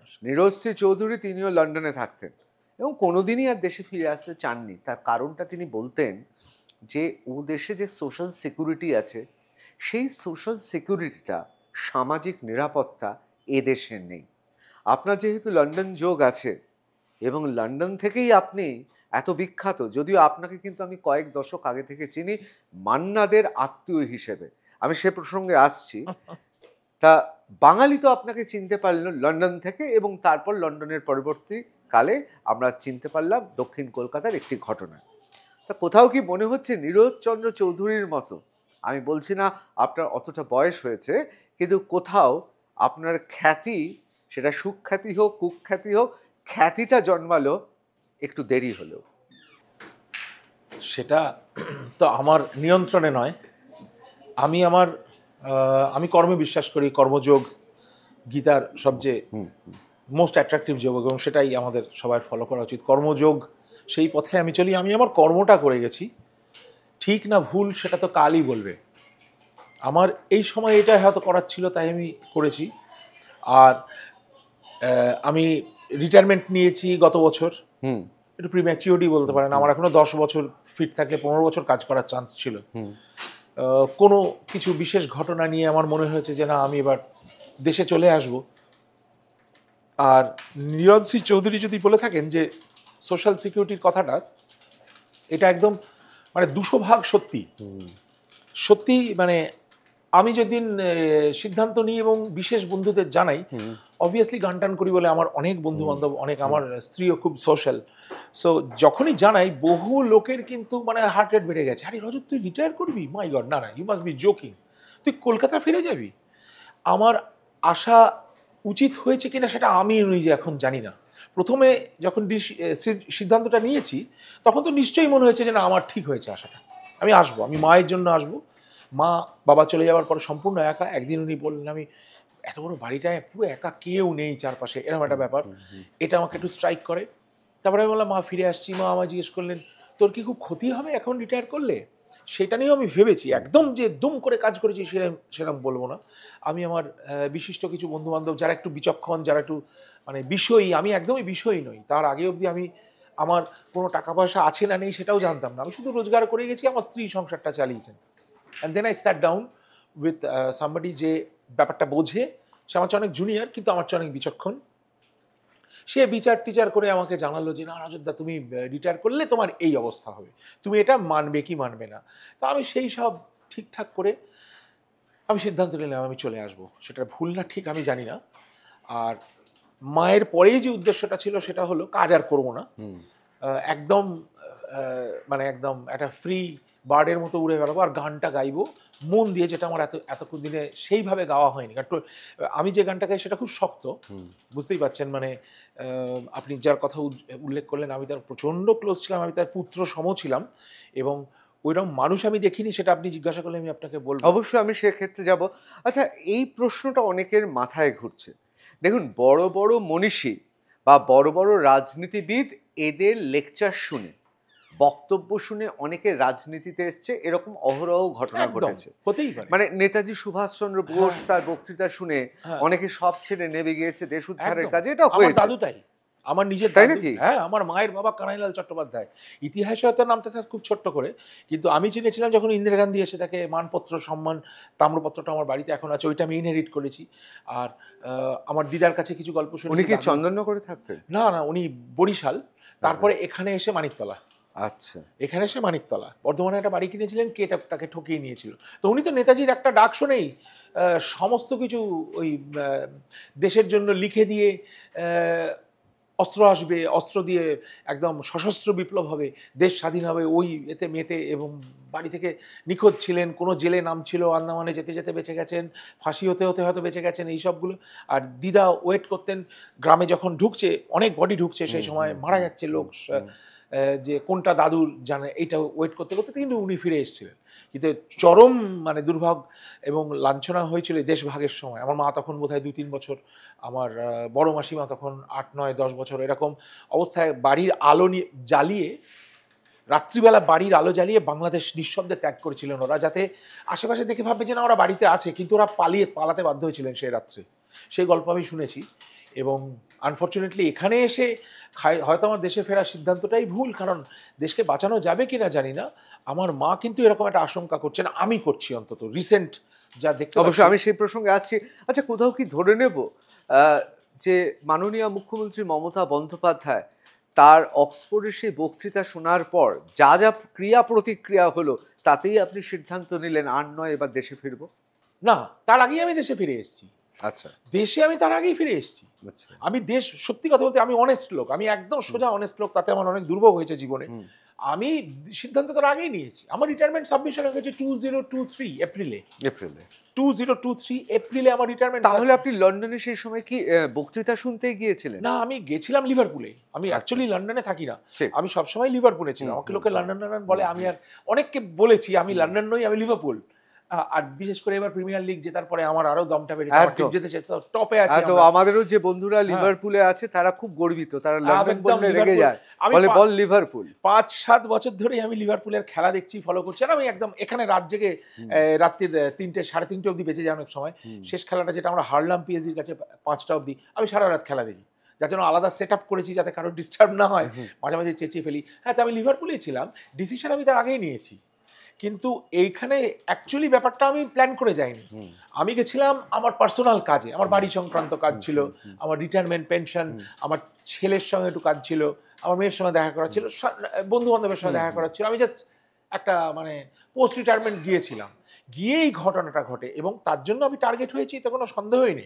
নমস্কার। নীরজশ্রী চৌধুরী তিনিও লন্ডনে থাকতেন এবং কোনোদিনই আর দেশে ফিরে আসতে চাননি। তার কারণটা তিনি বলতেন যে ও দেশে যে সোশ্যাল সিকিউরিটি আছে, সেই সোশ্যাল সিকিউরিটিটা, সামাজিক নিরাপত্তা এদেশে নেই। আপনার যেহেতু লন্ডন যোগ আছে এবং লন্ডন থেকেই আপনি এত বিখ্যাত, যদিও আপনাকে কিন্তু আমি কয়েক দশক আগে থেকে চিনি মান্নাদের আত্মীয় হিসেবে। আমি সে প্রসঙ্গে আসছি। তা বাঙালি তো আপনাকে চিনতে পারল লন্ডন থেকে এবং তারপর লন্ডনের পরবর্তীকালে আমরা চিনতে পারলাম দক্ষিণ কলকাতার একটি ঘটনা। তা কোথাও কি মনে হচ্ছে নীরজচন্দ্র চৌধুরীর মতো, আমি বলছি না আপনার অতটা বয়স হয়েছে, কিন্তু কোথাও আপনার খ্যাতি, সেটা সুখ্যাতি হোক কুখ্যাতি হোক, খ্যাতিটা জন্মালো একটু দেরি হলেও? সেটা তো আমার নিয়ন্ত্রণে নয়। আমি কর্মে বিশ্বাস করি। কর্মযোগ গীতার সবচেয়ে মোস্ট অ্যাট্রাকটিভ যোগ এবং সেটাই আমাদের সবার ফলো করা উচিত। কর্মযোগ, সেই পথে আমি চলি। আমি আমার কর্মটা করে গেছি, ঠিক না ভুল সেটা তো কালই বলবে। আমার এই সময় এটা হয়তো করার ছিল, তাই আমি করেছি। আর আমি রিটায়ারমেন্ট নিয়েছি গত বছর, একটু প্রিম্যাচিওরলি বলতে পারেন। আমার এখনো 10 বছর ফিট থাকলে 15 বছর কাজ করার চান্স ছিল। কোনো কিছু বিশেষ ঘটনা নিয়ে আমার মনে হয়েছে যে না, আমি এবার দেশে চলে আসব। আর নীরজশ্রী চৌধুরী যদি বলে থাকেন যে সোশ্যাল সিকিউরিটির কথাটা, এটা একদম মানে 200 ভাগ সত্যি। সত্যি মানে আমি যেদিন সিদ্ধান্ত নিই এবং বিশেষ বন্ধুদের জানাই, অবভিয়াসলি গান টান করি বলে আমার অনেক বন্ধু বান্ধব, অনেক, আমার স্ত্রীও খুব সোশ্যাল। সো যখনই জানাই, বহু লোকের কিন্তু মানে হার্ট রেট বেড়ে গেছে। আরে রজত, তুই রিটায়ার করবি? মাই গড, না না, ইউ মাস্ট বি জোকিং। তুই কলকাতা ফিরে যাবি? আমার আসা উচিত হয়েছে কিনা সেটা আমি নিজে এখন জানি না। প্রথমে যখন সিদ্ধান্তটা নিয়েছি, তখন তো নিশ্চয়ই মনে হয়েছে যে না, আমার ঠিক হয়েছে আসাটা, আমি আসবো, আমি মায়ের জন্য আসবো। মা বাবা চলে যাওয়ার পর সম্পূর্ণ একা। একদিন উনি বললেন, আমি এত বড় বাড়িটায় পুরো একা, কেউ নেই চারপাশে, এরকম একটা ব্যাপার। এটা আমাকে একটু স্ট্রাইক করে। তারপরে আমি বললাম, মা ফিরে আসছি। মা আমায় জিজ্ঞেস করলেন, তোর কি খুব ক্ষতি হবে এখন রিটায়ার করলে? সেটা নিয়েও আমি ভেবেছি। একদম যে দুম করে কাজ করেছি সেরকম বলবো না। আমি আমার বিশিষ্ট কিছু বন্ধুবান্ধব যারা একটু বিচক্ষণ, যারা একটু মানে বিষয়ী, আমি একদমই বিষয়ী নই। তার আগে অবধি আমি আমার কোনো টাকা পয়সা আছে না নেই সেটাও জানতাম না। আমি শুধু রোজগার করে গেছি, আমার স্ত্রী সংসারটা চালিয়েছেন। And then I sat down with somebody যে ব্যাপারটা বোঝে। সে আমার চেয়ে অনেক জুনিয়র, কিন্তু আমার চেয়ে অনেক বিচক্ষণ। সে বিচার টিচার করে আমাকে জানালো যে না রাজতদা, তুমি রিটায়ার করলে তোমার এই অবস্থা হবে, তুমি এটা মানবে কি মানবে না। তা আমি সেই সব ঠিকঠাক করে আমি সিদ্ধান্ত নিলাম আমি চলে আসব। সেটা ভুল না ঠিক আমি জানি না। আর মায়ের পরেই যে উদ্দেশ্যটা ছিল সেটা হলো কাজ আর করবো না। একদম মানে একদম একটা ফ্রি বার্ডের মতো উড়ে বেড়াবো আর গানটা গাইবো মন দিয়ে, যেটা আমার এতক্ষণ দিনে সেইভাবে গাওয়া হয়নি। কারণ আমি যে গানটা গাই সেটা খুব শক্ত, বুঝতেই পারছেন। মানে আপনি যার কথা উল্লেখ করলেন, আমি তার প্রচণ্ড ক্লোজ ছিলাম, আমি তার পুত্র সম ছিলাম এবং ওইরকম মানুষ আমি দেখিনি। সেটা আপনি জিজ্ঞাসা করলে আমি আপনাকে বলবো। অবশ্যই আমি সেক্ষেত্রে যাব। আচ্ছা, এই প্রশ্নটা অনেকের মাথায় ঘুরছে। দেখুন, বড় বড় মনীষী বা বড় বড় রাজনীতিবিদ, এদের লেকচার শুনে, বক্তব্য শুনে অনেকে রাজনীতিতে এসছে, এরকম অহরহ ঘটনা একদম ঘটেছে। হতেই পারে। মানে নেতাজি সুভাষচন্দ্র বোস তার বক্তৃতা শুনে হ্যাঁ। অনেকে সব ছেড়ে নেমে গিয়েছে দেশ উদ্ধারের একদম। কাজে। এটা আমার হয়েছে, দাদু তাই। আমার নিজের তাই দাদু, নাকি? হ্যাঁ, আমার মায়ের বাবা কানাইলাল চট্টোপাধ্যায়। ইতিহাসে হয়তো নামটা তার খুব ছোট্ট করে, কিন্তু আমি চিনেছিলাম যখন ইন্দিরা গান্ধী এসে তাকে মানপত্র, সম্মান, তাম্রপত্রটা আমার বাড়িতে এখন আছে, ওইটা আমি ইনহেরিট করেছি। আর আমার দিদার কাছে কিছু গল্প উনি শুনেছি। কি চন্দননগরে থাকতেন? না না, উনি বরিশাল, তারপরে এখানে এসে মানিকতলা। আচ্ছা। এখানে এসে মানিকতলা বর্ধমানে একটা বাড়ি কিনেছিলেন, কে তাকে ঠকিয়ে নিয়েছিল। তো উনি তো নেতাজির একটা ডাক শুনেই সমস্ত কিছু ওই দেশের জন্য লিখে দিয়ে, অস্ত্র আসবে, অস্ত্র দিয়ে একদম সশস্ত্র বিপ্লব হবে, দেশ স্বাধীন হবে, ওই এতে মেতে, এবং বাড়ি থেকে নিখোঁজ ছিলেন, কোনো জেলে নাম ছিল, আন্দামানে যেতে যেতে বেঁচে গেছেন, ফাঁসি হতে হতে হয়তো বেঁচে গেছেন, এই সবগুলো। আর দিদা ওয়েট করতেন গ্রামে, যখন ঢুকছে অনেক বডি ঢুকছে, সেই সময় মারা যাচ্ছে লোক, যে কোনটা দাদুর জানে, এইটা ওয়েট করতে করতে কিন্তু উনি ফিরে এসেছিলেন। কিন্তু চরম মানে দুর্ভোগ এবং লাঞ্ছনা হয়েছিল দেশভাগের সময়। আমার মা তখন বোধহয় 2-3 বছর, আমার বড় মাসিমা তখন 8-9-10 বছর, এরকম অবস্থায় বাড়ির আলো জ্বালিয়ে, রাত্রিবেলা বাড়ির আলো জ্বালিয়ে বাংলাদেশ নিঃশব্দে ত্যাগ করেছিলেন ওরা, যাতে আশেপাশে দেখে ভাববে যে না ওরা বাড়িতে আছে, কিন্তু ওরা পালাতে বাধ্য হয়েছিলেন সেই রাত্রে। সেই গল্প আমি শুনেছি। এবং আনফর্চুনেটলি এখানে এসে হয়তো আমার দেশে ফেরার সিদ্ধান্তটাই ভুল, কারণ দেশকে বাঁচানো যাবে কিনা জানি না। আমার মা কিন্তু এরকম একটা আশঙ্কা করছেন, আমি করছি অন্তত রিসেন্ট যা দেখতে অবশ্যই আমি সেই প্রসঙ্গে আসছি। আচ্ছা, কোথাও কি ধরে নেব যে মাননীয় মুখ্যমন্ত্রী মমতা বন্দ্যোপাধ্যায় তার অক্সফোর্ডের সেই বক্তৃতা শোনার পর যা যা ক্রিয়া প্রতিক্রিয়া হলো তাতেই আপনি সিদ্ধান্ত নিলেন আর নয় এবার দেশে ফিরবো? না, তার আগেই আমি দেশে ফিরে এসেছি। আচ্ছা দেশে আমি তার আগেই ফিরে এসেছি। আচ্ছা। আমি দেশ, সত্যি কথা বলতে আমি অনেস্ট লোক, আমি একদম সোজা অনেস্ট লোক, তাতে আমার অনেক দুর্ভোগ হয়েছে জীবনে। আমি সিদ্ধান্ত তার আগেই নিয়েছি। আমার রিটায়ারমেন্ট সাবমিশন হয়ে গেছে 2023 এপ্রিলে। 2023 এপ্রিলে আমার রিটায়ারমেন্ট। তাহলে আপনি লন্ডনে সেই সময় কি বক্তৃতা শুনতে গিয়েছিলেন? না, আমি গেছিলাম লিভারপুলে। আমি অ্যাকচুয়ালি লন্ডনে থাকি না, ঠিক। আমি সবসময় লিভারপুলে ছিলাম। আমাকে লোকে লন্ডন লন্ডন বলে, আমি আর অনেককে বলেছি আমি লন্ডন নই, আমি লিভারপুল। আর বিশেষ করে এবার প্রিমিয়ার লিগ জেতার পরে আমার আরো দমটা বেড়েছে, আমার টিম জিতেছে, টপে আছে। তো আমাদেরও যে বন্ধুরা লিভারপুলে আছে তারা খুব গর্বিত, তারা লন্ডন বললে রেগে যায়, বলে বল লিভারপুল। 5-7 বছর ধরেই আমি লিভারপুলের খেলা দেখছি, ফলো করছি। আর আমি একদম এখানে রাত জেগে রাত্রির 3টে 3:30 অবধি বেঁচে যায় অনেক সময়। শেষ খেলাটা যেটা আমরা হারলাম পিএসজির কাছে 5টা অবধি, আমি সারা রাত খেলা দেখি, যার জন্য আলাদা সেট আপ করেছি যাতে কারো ডিস্টার্ব না হয়, মাঝে মাঝে চেঁচিয়ে ফেলি। হ্যাঁ, তো আমি লিভারপুলেই ছিলাম, ডিসিশন আমি তার আগেই নিয়েছি। কিন্তু এইখানে অ্যাকচুয়ালি ব্যাপারটা আমি প্ল্যান করে যাইনি। আমি গেছিলাম আমার পার্সোনাল কাজে, আমার বাড়ি সংক্রান্ত কাজ ছিল, আমার রিটায়ারমেন্ট পেনশন, আমার ছেলের সঙ্গে একটু কাজ ছিল, আমার মেয়ের সঙ্গে দেখা করা ছিল, বন্ধু বান্ধবের সঙ্গে দেখা করা ছিল। আমি জাস্ট একটা মানে পোস্ট রিটায়ারমেন্ট গিয়েছিলাম, গিয়ে এই ঘটনাটা ঘটে এবং তার জন্য আমি টার্গেট হয়েছি, তো কোনো সন্দেহই নেই।